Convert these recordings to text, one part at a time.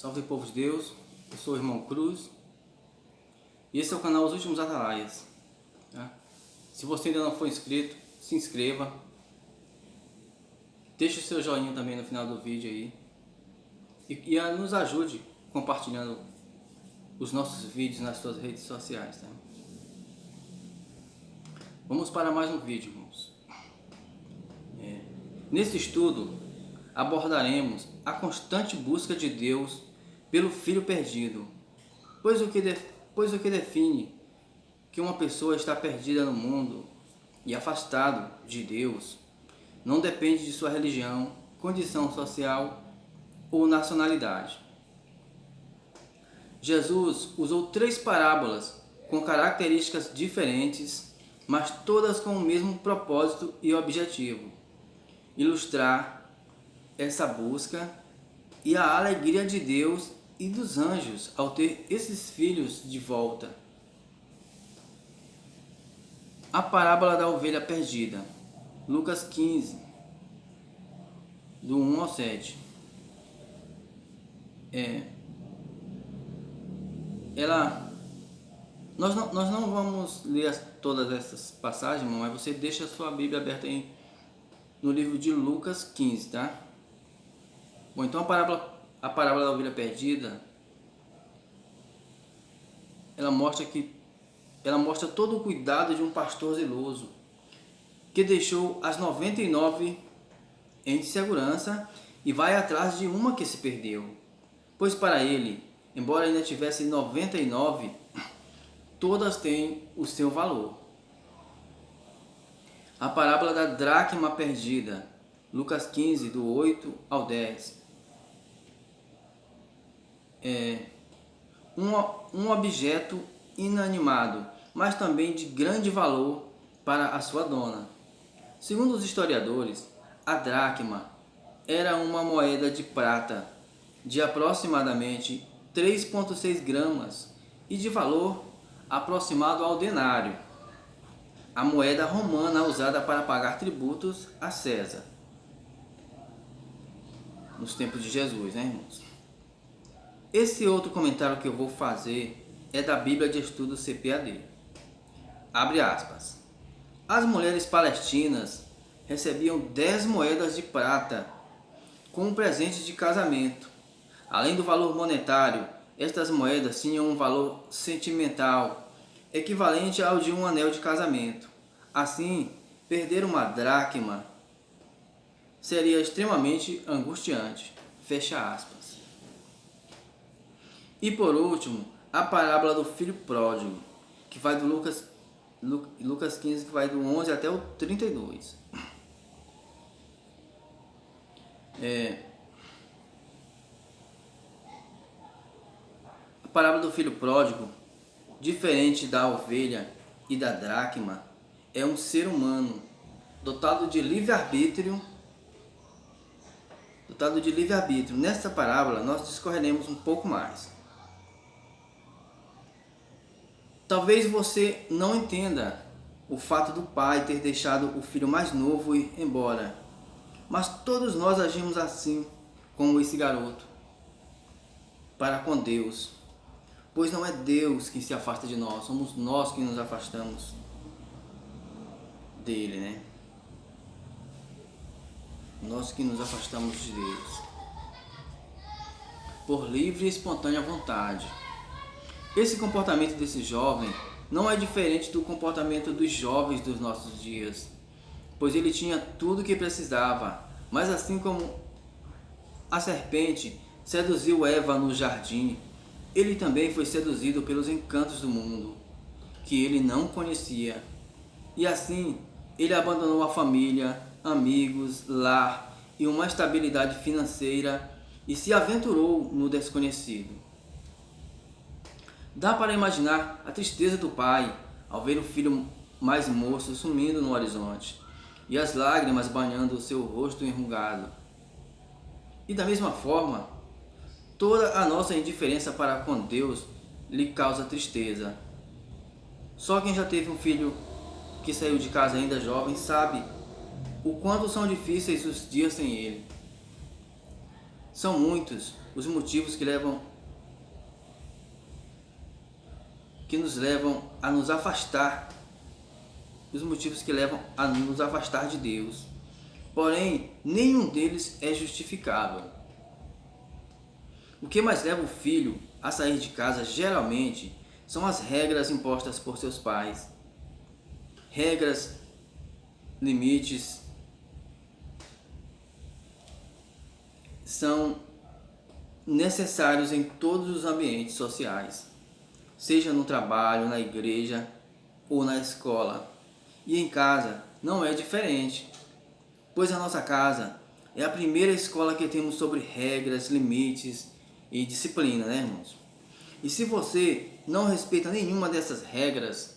Salve povo de Deus, eu sou o irmão Cruz e esse é o canal Os Últimos Atalaias. Tá? Se você ainda não for inscrito, se inscreva, deixe o seu joinha também no final do vídeo aí e nos ajude compartilhando os nossos vídeos nas suas redes sociais. Tá? Vamos para mais um vídeo, irmãos. Nesse estudo abordaremos a constante busca de Deus pelo filho perdido, pois o que define que uma pessoa está perdida no mundo e afastado de Deus não depende de sua religião, condição social ou nacionalidade. Jesus usou 3 parábolas com características diferentes, mas todas com o mesmo propósito e objetivo: ilustrar essa busca e a alegria de Deus e dos anjos ao ter esses filhos de volta. A parábola da ovelha perdida, Lucas 15, do 1 ao 7. Nós não vamos ler todas essas passagens, mas você deixa a sua Bíblia aberta aí no livro de Lucas 15, tá? Bom, então a parábola da ovelha perdida, ela mostra todo o cuidado de um pastor zeloso que deixou as 99 em segurança e vai atrás de uma que se perdeu, pois para ele, embora ainda tivesse 99, todas têm o seu valor. A parábola da dracma perdida, Lucas 15, do 8 ao 10. Um objeto inanimado, mas também de grande valor para a sua dona. Segundo os historiadores, a dracma era uma moeda de prata de aproximadamente 3,6 gramas e de valor aproximado ao denário, a moeda romana usada para pagar tributos a César nos tempos de Jesus, né, irmãos? Esse outro comentário que eu vou fazer é da Bíblia de Estudo CPAD. Abre aspas. As mulheres palestinas recebiam 10 moedas de prata como presente de casamento. Além do valor monetário, estas moedas tinham um valor sentimental, equivalente ao de um anel de casamento. Assim, perder uma dracma seria extremamente angustiante. Fecha aspas. E por último, a parábola do filho pródigo, que vai do Lucas 15, que vai do 11 até o 32. A parábola do filho pródigo, diferente da ovelha e da dracma, é um ser humano dotado de livre-arbítrio. Nesta parábola, nós discorreremos um pouco mais. Talvez você não entenda o fato do pai ter deixado o filho mais novo ir embora, mas todos nós agimos assim, como esse garoto, para com Deus, pois não é Deus que se afasta de nós, somos nós que nos afastamos dele, né? Nós que nos afastamos de Deus, por livre e espontânea vontade. Esse comportamento desse jovem não é diferente do comportamento dos jovens dos nossos dias, pois ele tinha tudo o que precisava, mas assim como a serpente seduziu Eva no jardim, ele também foi seduzido pelos encantos do mundo, que ele não conhecia. E assim, ele abandonou a família, amigos, lar e uma estabilidade financeira e se aventurou no desconhecido. Dá para imaginar a tristeza do pai ao ver o filho mais moço sumindo no horizonte e as lágrimas banhando o seu rosto enrugado. E da mesma forma, toda a nossa indiferença para com Deus lhe causa tristeza. Só quem já teve um filho que saiu de casa ainda jovem sabe o quanto são difíceis os dias sem ele. São muitos os motivos que nos levam a nos afastar, os motivos que levam a nos afastar de Deus. Porém, nenhum deles é justificável. O que mais leva o filho a sair de casa geralmente são as regras impostas por seus pais. Regras, limites, são necessários em todos os ambientes sociais, seja no trabalho, na igreja ou na escola. E em casa não é diferente, pois a nossa casa é a primeira escola que temos sobre regras, limites e disciplina, né, irmãos? E se você não respeita nenhuma dessas regras,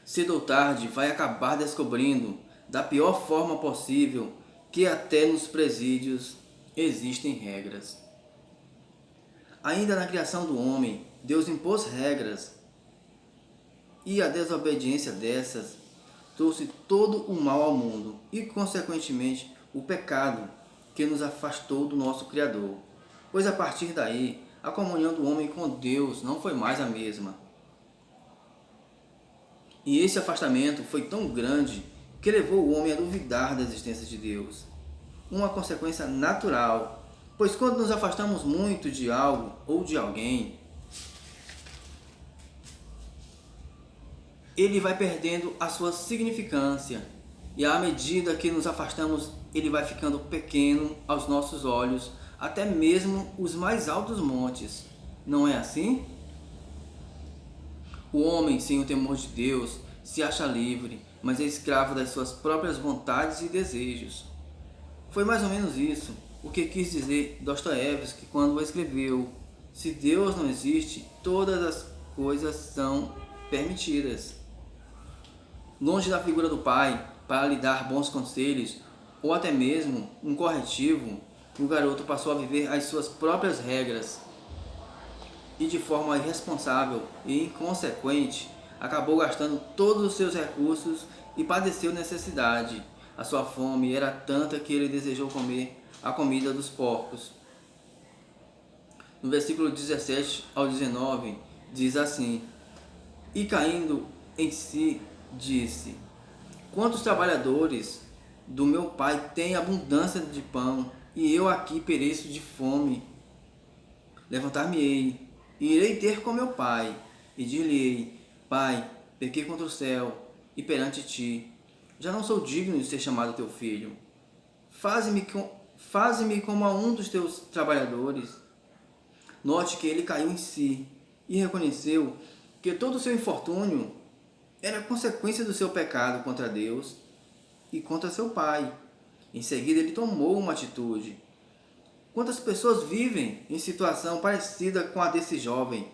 cedo ou tarde vai acabar descobrindo da pior forma possível que até nos presídios existem regras. Ainda na criação do homem, Deus impôs regras, e a desobediência dessas trouxe todo o mal ao mundo e, consequentemente, o pecado que nos afastou do nosso Criador. Pois a partir daí, a comunhão do homem com Deus não foi mais a mesma. E esse afastamento foi tão grande que levou o homem a duvidar da existência de Deus. Uma consequência natural, pois quando nos afastamos muito de algo ou de alguém, ele vai perdendo a sua significância. E à medida que nos afastamos, ele vai ficando pequeno aos nossos olhos, até mesmo os mais altos montes. Não é assim? O homem sem o temor de Deus se acha livre, mas é escravo das suas próprias vontades e desejos. Foi mais ou menos isso o que quis dizer Dostoiévski quando escreveu: se Deus não existe, todas as coisas são permitidas. Longe da figura do pai para lhe dar bons conselhos ou até mesmo um corretivo, o garoto passou a viver as suas próprias regras e, de forma irresponsável e inconsequente, acabou gastando todos os seus recursos e padeceu necessidade. A sua fome era tanta que ele desejou comer a comida dos porcos. No versículo 17 ao 19 diz assim: e caindo em si, disse: quantos trabalhadores do meu pai têm abundância de pão, e eu aqui pereço de fome. Levantar-me-ei, e irei ter com meu pai, e dir-lhe-ei: Pai, pequei contra o céu e perante ti, já não sou digno de ser chamado teu filho. Faze-me como a um dos teus trabalhadores. Note que ele caiu em si e reconheceu que todo o seu infortúnio era consequência do seu pecado contra Deus e contra seu pai. Em seguida, ele tomou uma atitude. Quantas pessoas vivem em situação parecida com a desse jovem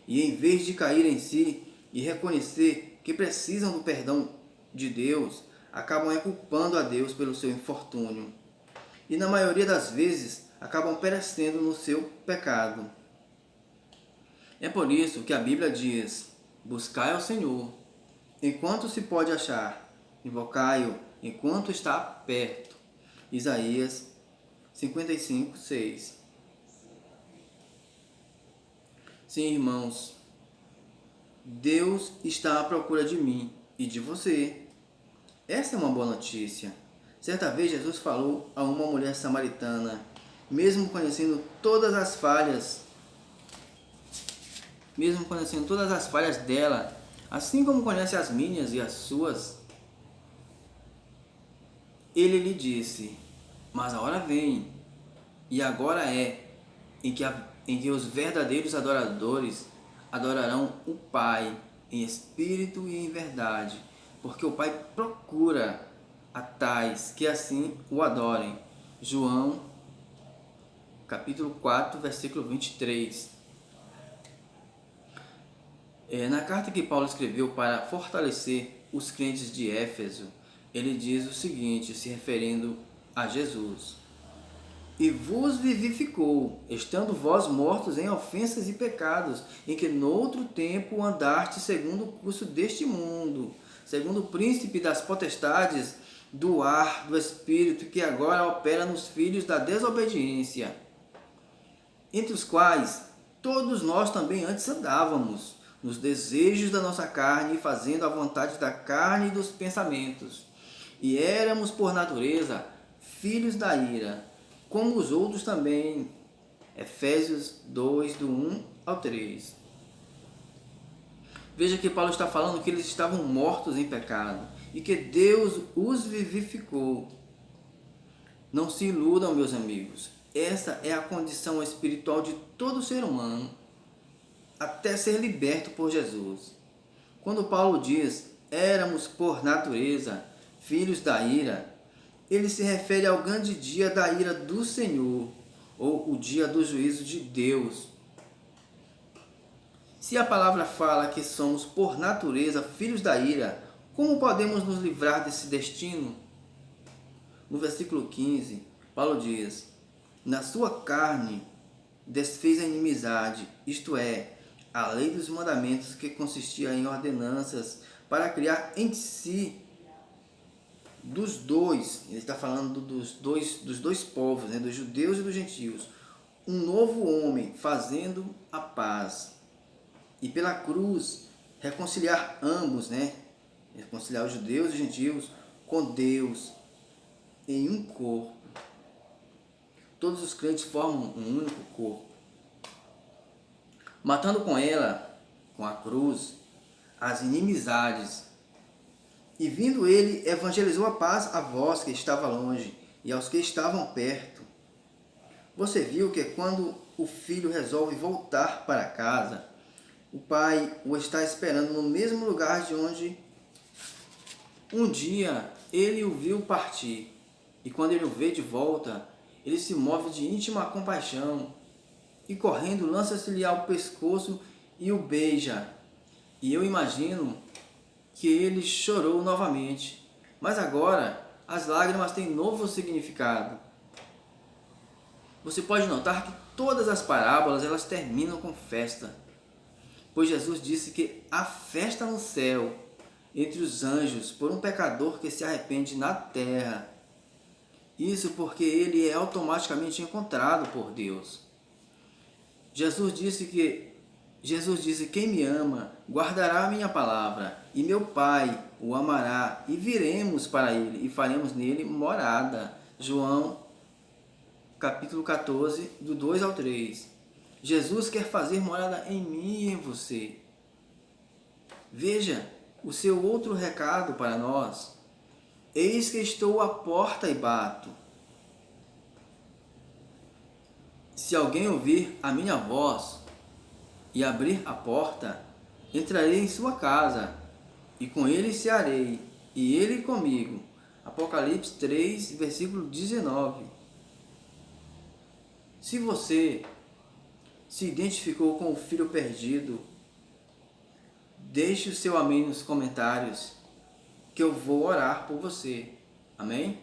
e, em vez de cair em si e reconhecer que precisam do perdão de Deus, acabam culpando a Deus pelo seu infortúnio e, na maioria das vezes, acabam perecendo no seu pecado. É por isso que a Bíblia diz: buscai ao Senhor enquanto se pode achar, invocai-o enquanto está perto. Isaías 55, 6. Sim, irmãos, Deus está à procura de mim e de você. Essa é uma boa notícia. Certa vez Jesus falou a uma mulher samaritana, mesmo conhecendo todas as falhas dela, assim como conhece as minhas e as suas, ele lhe disse: mas a hora vem, e agora é, em que os verdadeiros adoradores adorarão o Pai em espírito e em verdade, porque o Pai procura a tais que assim o adorem. João, capítulo 4, versículo 23. Na carta que Paulo escreveu para fortalecer os crentes de Éfeso, ele diz o seguinte, se referindo a Jesus: e vos vivificou, estando vós mortos em ofensas e pecados, em que noutro tempo andaste segundo o curso deste mundo, segundo o príncipe das potestades do ar do Espírito que agora opera nos filhos da desobediência, entre os quais todos nós também antes andávamos, nos desejos da nossa carne, fazendo a vontade da carne e dos pensamentos. E éramos, por natureza, filhos da ira, como os outros também. Efésios 2, do 1 ao 3. Veja que Paulo está falando que eles estavam mortos em pecado e que Deus os vivificou. Não se iludam, meus amigos. Essa é a condição espiritual de todo ser humano, até ser liberto por Jesus. Quando Paulo diz, éramos por natureza filhos da ira, ele se refere ao grande dia da ira do Senhor, ou o dia do juízo de Deus. Se a palavra fala que somos por natureza filhos da ira, como podemos nos livrar desse destino? No versículo 15, Paulo diz, na sua carne desfez a inimizade, isto é, a lei dos mandamentos que consistia em ordenanças para criar em si dos dois, ele está falando dos dois povos, né, dos judeus e dos gentios, um novo homem fazendo a paz. E pela cruz reconciliar ambos, né, reconciliar os judeus e os gentios com Deus em um corpo. Todos os crentes formam um único corpo. Matando com ela, com a cruz, as inimizades. E vindo ele, evangelizou a paz a vós que estava longe e aos que estavam perto. Você viu que quando o filho resolve voltar para casa, o pai o está esperando no mesmo lugar de onde um dia ele o viu partir. E quando ele o vê de volta, ele se move de íntima compaixão e correndo lança-se-lhe ao pescoço e o beija. E eu imagino que ele chorou novamente, mas agora as lágrimas têm novo significado. Você pode notar que todas as parábolas elas terminam com festa, pois Jesus disse que há festa no céu entre os anjos por um pecador que se arrepende na terra. Isso porque ele é automaticamente encontrado por Deus. Jesus disse, quem me ama, guardará a minha palavra, e meu Pai o amará, e viremos para ele, e faremos nele morada. João, capítulo 14, do 2 ao 3. Jesus quer fazer morada em mim e em você. Veja o seu outro recado para nós. Eis que estou à porta e bato. Se alguém ouvir a minha voz e abrir a porta, entrarei em sua casa, e com ele cearei, e ele comigo. Apocalipse 3, versículo 19. Se você se identificou com o filho perdido, deixe o seu amém nos comentários, que eu vou orar por você. Amém?